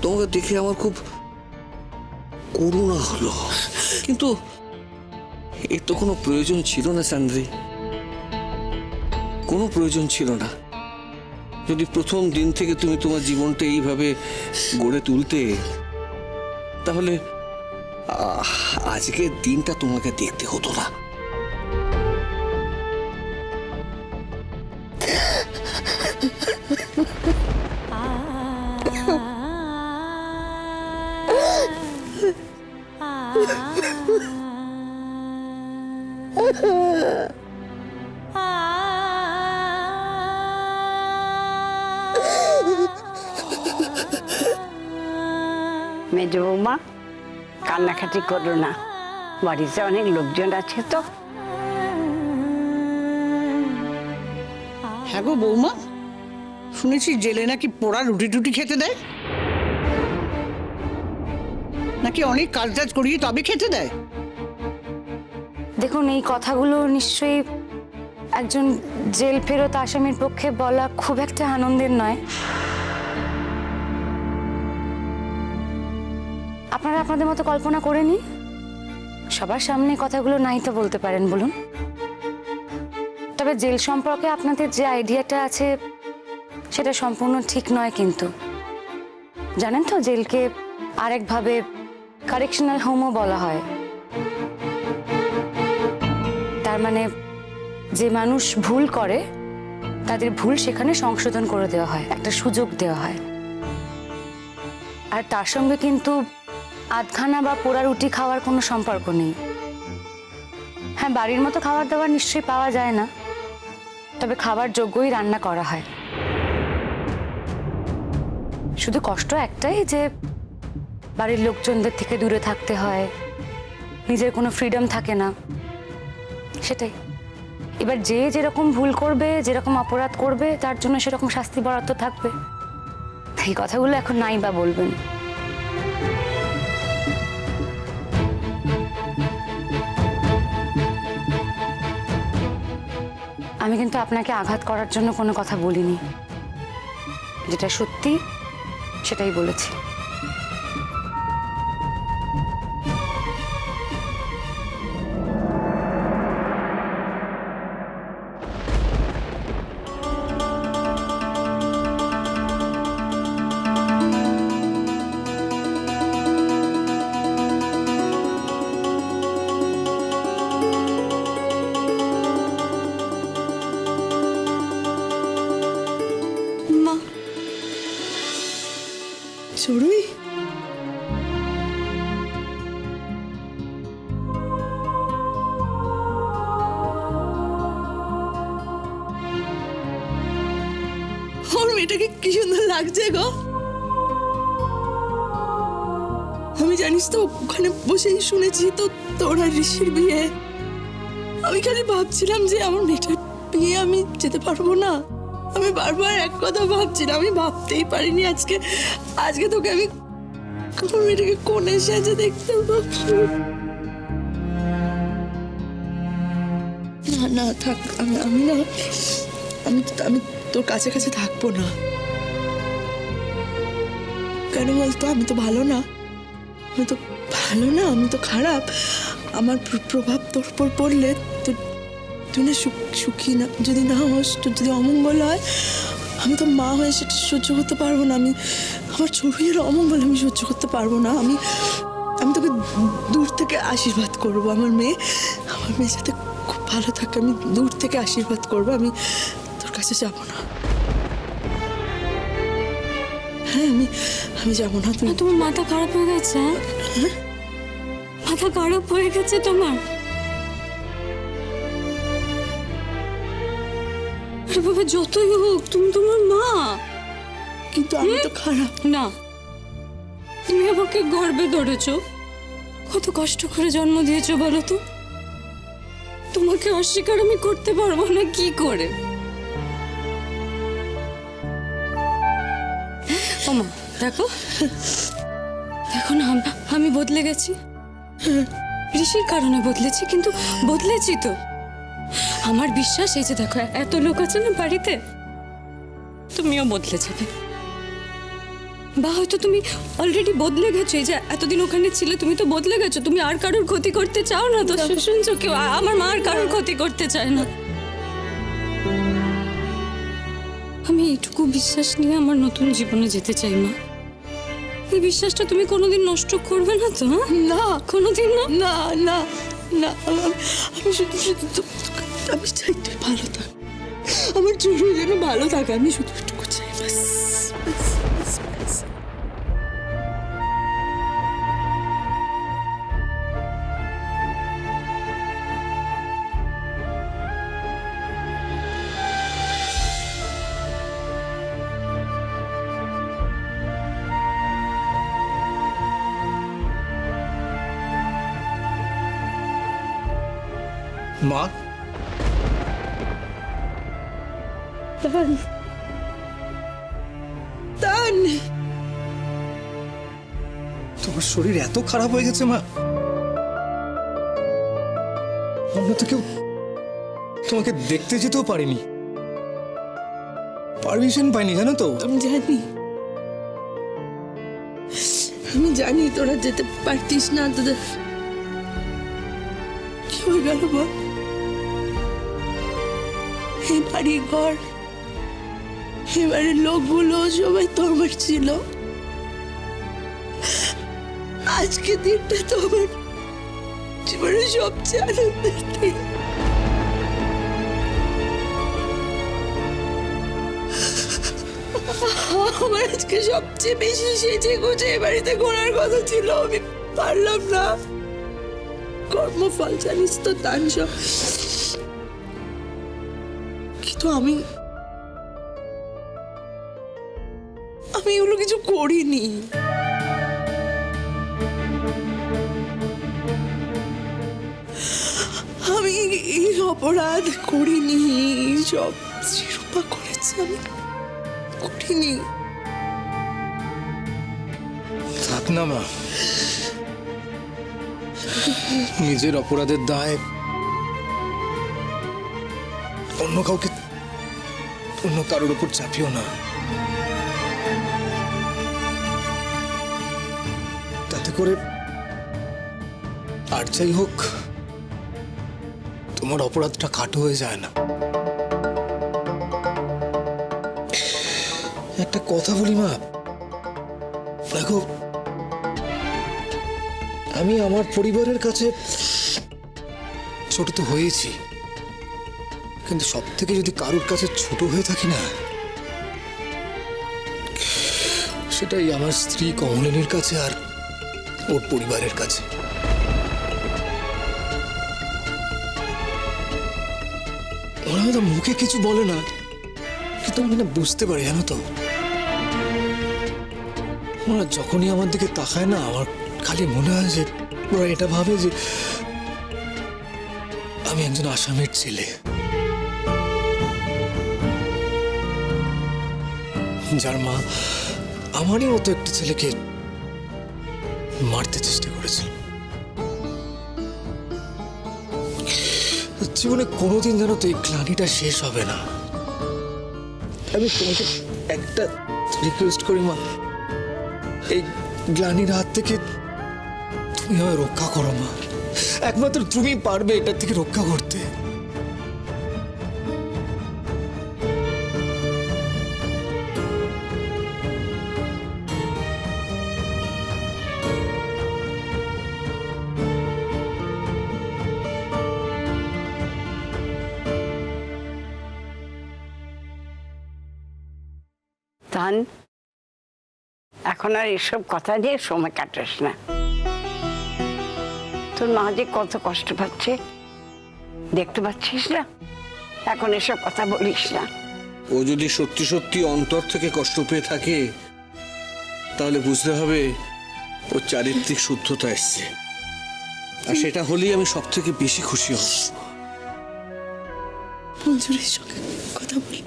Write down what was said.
তোমাকে দেখে আমার খুব করুণা হলো, কিন্তু এর তো কোনো প্রয়োজন ছিল না চান্দ্রী, কোনো প্রয়োজন ছিল না। যদি প্রথম দিন থেকে তুমি তোমার জীবনটা এইভাবে গড়ে তুলতে, তাহলে আজকের দিনটা তোমাকে দেখতে হতো না। মেজ বৌমা, কান্নাকাটি করো না, বাড়িতে অনেক লোকজন আছে তো। হ্যাঁ গো বৌমা, শুনেছি জেলে নাকি পোড়া রুটি টুটি খেতে দেয়, নাকি অনেক কাজ টাজ করিয়ে তবে খেতে দেয়। দেখুন, এই কথাগুলো নিশ্চয়ই একজন জেল ফেরত আসামির পক্ষে বলা খুব একটা আনন্দের নয়। আপনারা আপনাদের মতো কল্পনা করে নিন, সবার সামনে কথাগুলো নাই তো বলতে পারেন, বলুন। তবে জেল সম্পর্কে আপনাদের যে আইডিয়াটা আছে সেটা সম্পূর্ণ ঠিক নয়, কিন্তু জানেন তো জেলকে আরেকভাবে কারেকশনাল হোমও বলা হয়। তার মানে যে মানুষ ভুল করে তাদের ভুল সেখানে সংশোধন করে দেওয়া হয়, একটা সুযোগ দেওয়া হয়। আর তার সঙ্গে কিন্তু আধখানা বা পোড়া রুটি খাওয়ার কোনো সম্পর্ক নেই। হ্যাঁ, বাড়ির মতো খাবার দাবার নিশ্চয়ই পাওয়া যায় না, তবে খাবার যোগ্যই রান্না করা হয়। শুধু কষ্ট একটাই যে বাড়ির লোকজনদের থেকে দূরে থাকতে হয়, নিজের কোনো ফ্রিডম থাকে না, সেটাই। এবার যে যেরকম ভুল করবে, যেরকম অপরাধ করবে, তার জন্য সেরকম শাস্তি বরাদ্দ থাকবে। এই কথাগুলো এখন নাই বা বলবেন। আমি কিন্তু আপনাকে আঘাত করার জন্য কোনো কথা বলিনি, যেটা সত্যি সেটাই বলেছি। চড়ুই, ওর মেয়েটাকে কি সুন্দর লাগছে গো। আমি জানিস তো ওখানে বসেই শুনেছি তো তোর আর ঋষির বিয়ে। আমি খালি ভাবছিলাম যে আমার মেয়েটার বিয়ে আমি যেতে পারবো না। আমি বারবার এক কথা ভাবছিলাম, আমি ভাবতেই পারিনি আজকে আজকে তোকে আমি আমার মেয়েটাকে কোণে সেজে দেখতে পাচ্ছি। না না থাক, আমি না, আমি আমি তোর কাছে কাছে থাকবো না। কেন বলতো? আমি তো ভালো না, আমি তো ভালো না, আমি তো খারাপ। আমার প্রভাব তোর উপর পড়লে তুই না সুখী না যদি না হস, তোর যদি অমঙ্গল হয়, আমি তো মা হয়ে সেটা সহ্য করতে পারবো না। আমার চড়ুইয়ের অমঙ্গল আমি সহ্য করতে পারবো না। আমি তোকে দূর থেকে আশীর্বাদ করবো। আমার মেয়ে যাতে খুব ভালো থাকে, আমি দূর থেকে আশীর্বাদ করবো। আমি তোর কাছে যাবো না। হ্যাঁ, আমি যাবো না। তোমার মাথা খারাপ হয়ে গেছে? হ্যাঁ, মাথা খারাপ হয়ে গেছে তোমার? বাবা, যতই হোক তুমি তোমার মা। কিন্তু আমি তো খারাপ না। তুমি আমাকে গর্বে ধরেছো, কত কষ্ট করে জন্ম দিয়েছো বলো তো। তোমাকে অস্বীকার আমি করতে পারবো না কি করে? ও মা, দেখো দেখো না, আমি বদলে গেছি। ঋষির কারণে বদলেছি, কিন্তু বদলেছি তো। আমার বিশ্বাস, এই যে দেখো এত লোক আছে না বাড়িতে, তুমিও বদলে যাবে। বা হয়তো তুমি অলরেডি বদলে গেছো। এই যে এতদিন ওখানে ছিলে, তুমি তো বদলে গেছো। তুমি আর কারোর ক্ষতি করতে চাও না তো। শুনছো কেউ? আমার মা আর কারোর ক্ষতি করতে চায় না। আমি এইটুকু বিশ্বাস নিয়ে আমার নতুন জীবনে যেতে চাই মা। এই বিশ্বাসটা তুমি কোনোদিন নষ্ট করবে না তো? হ্যাঁ? না কোনোদিন না। না না না, আমি শুধু শুধু আমি চাই তুই ভালো থাক, আমার জরুরি যেন ভালো থাকে, আমি শুধু এটুকু চাই ব্যাস, ব্যাস, ব্যাস, ব্যাস। মা, তান তান তোমার শরীর এত খারাপ হয়ে গেছে মা? আমরা তো কেউ তোমাকে দেখতে যেতেও পারিনি, পারমিশন পাইনি, জানো তো? আমি জানি তোরা যেতে পারতিস না। তোদের কি হয়ে গেল বল? এই বাড়ি ঘর, এই বাড়ির লোকগুলো সবাই তো আমার ছিল। আজকে দিনটা তো আমার জীবনের সবচেয়ে আনন্দের দিন। আমার আজকে সবচেয়ে বেশি সেজে গুজে এ বাড়িতে ঘোরার কথা ছিল, আমি পারলাম না। কর্মফল জানিস তো তান সব। কিন্তু আমি এগুলো কিছু করিনি। আমি এই অপরাধ করিনি, সব শিরূপা করেছে, আমি করিনি। থাক না মা, নিজের অপরাধের দায় অন্য কাউকে, অন্য কারোর উপর চাপিও না। তাতে করে আর যাই হোক তোমার অপরাধটা খাটো হয়ে যায় না। একটা কথা বলি মা, দেখো আমি আমার পরিবারের কাছে ছোট তো হয়েছি, কিন্তু সব থেকে যদি কারোর কাছে ছোট হয়ে থাকি না, সেটাই আমার স্ত্রী কমলিনীর কাছে আর ওর পরিবারের কাছে। ওরা হয়তো মুখে কিছু বলে না, কিন্তু আমি না বুঝতে পারি, জানো তো? ওরা যখনই আমার দিকে তাকায় না, আমার খালি মনে হয় যে ওরা এটা ভাবে যে আমি একজন আসামের ছেলে, যার মা আমারই মতো একটি ছেলেকে মারতে চেষ্টা করেছিল। জীবনে কোনোদিন যেন তো এই গ্লানিটা শেষ হবে না। আমি তোমাকে একটা রিকোয়েস্ট করি মা, এই গ্লানির হাত থেকে তুমি আমায় রক্ষা করো মা। একমাত্র তুমি পারবে এটার থেকে রক্ষা করতে। তান, এখন আর এসব কথা দিয়ে সময় কাটাস না। তোর মা যে কত কষ্ট পাচ্ছে দেখতে পাচ্ছিস না? এখন এসব কথা বলিস না। ও যদি সত্যি সত্যি অন্তর থেকে কষ্ট পেয়ে থাকে, তাহলে বুঝতে হবে ওর চারিত্রিক শুদ্ধতা এসছে, আর সেটা হলেই আমি সব থেকে বেশি খুশি হব। মঞ্জুরির সঙ্গে কথা বলি।